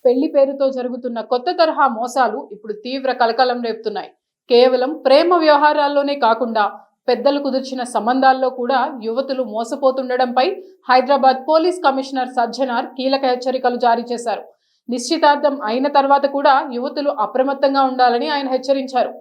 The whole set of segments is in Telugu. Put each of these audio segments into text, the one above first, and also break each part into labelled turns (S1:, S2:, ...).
S1: పెళ్లి పేరుతో జరుగుతున్న కొత్త తరహా మోసాలు ఇప్పుడు తీవ్ర కలకలం రేపుతున్నాయి. కేవలం ప్రేమ వ్యవహారాల్లోనే కాకుండా పెద్దలు కుదిర్చిన సంబంధాల్లో కూడా యువతులు మోసపోతుండడంపై హైదరాబాద్ పోలీస్ కమిషనర్ సజ్జనార్ కీలక హెచ్చరికలు జారీ చేశారు. నిశ్చితార్థం అయిన తర్వాత కూడా యువతులు అప్రమత్తంగా ఉండాలని ఆయన హెచ్చరించారు.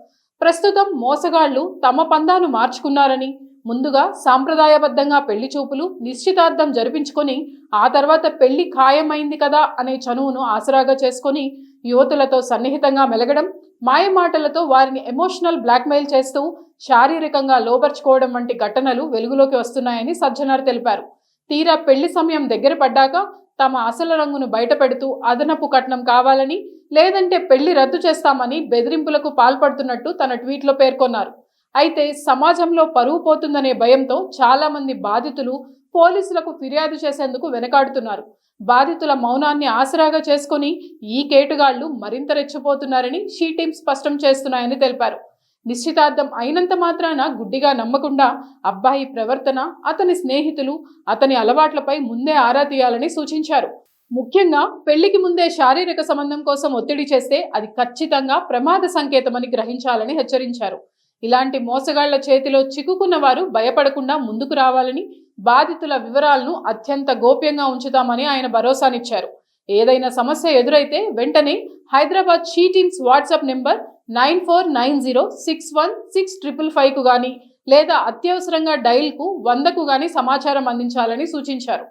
S1: ప్రస్తుతం మోసగాళ్లు తమ పందాను మార్చుకున్నారని, ముందుగా సాంప్రదాయబద్ధంగా పెళ్లి చూపులు, నిశ్చితార్థం జరిపించుకొని ఆ తర్వాత పెళ్లి ఖాయమైంది కదా అనే చనువును ఆసరాగా చేసుకొని యువతులతో సన్నిహితంగా మెలగడం, మాయమాటలతో వారిని ఎమోషనల్ బ్లాక్మెయిల్ చేస్తూ శారీరకంగా లోబర్చుకోవడం వంటి ఘటనలు వెలుగులోకి వస్తున్నాయని సజ్జనార్ తెలిపారు. తీరా పెళ్లి సమయం దగ్గర పడ్డాక తమ అసలు రంగును బయటపెడుతూ అదనపు కట్నం కావాలని, లేదంటే పెళ్లి రద్దు చేస్తామని బెదిరింపులకు పాల్పడుతున్నట్టు తన ట్వీట్లో పేర్కొన్నారు. అయితే సమాజంలో పరువు పోతుందనే భయంతో చాలా మంది బాధితులు పోలీసులకు ఫిర్యాదు చేసేందుకు వెనకాడుతున్నారు. బాధితుల మౌనాన్ని ఆసరాగా చేసుకుని ఈ కేటుగాళ్లు మరింత రెచ్చిపోతున్నారని షీ టీమ్ స్పష్టం చేస్తున్నాయని తెలిపారు. నిశ్చితార్థం అయినంత మాత్రాన గుడ్డిగా నమ్మకుండా అబ్బాయి ప్రవర్తన, అతని స్నేహితులు, అతని అలవాట్లపై ముందే ఆరా తీయాలని సూచించారు. ముఖ్యంగా పెళ్లికి ముందే శారీరక సంబంధం కోసం ఒత్తిడి చేస్తే అది ఖచ్చితంగా ప్రమాద సంకేతమని గ్రహించాలని హెచ్చరించారు. ఇలాంటి మోసగాళ్ల చేతిలో చిక్కుకున్న వారు భయపడకుండా ముందుకు రావాలని, బాధితుల వివరాలను అత్యంత గోప్యంగా ఉంచుతామని ఆయన భరోసానిచ్చారు. ఏదైనా సమస్య ఎదురైతే వెంటనే Hyderabad she teams WhatsApp number 9490616555 కు గానీ, లేదా అత్యవసరంగా డైల్కు 100కు గానీ సమాచారం అందించాలని సూచించారు.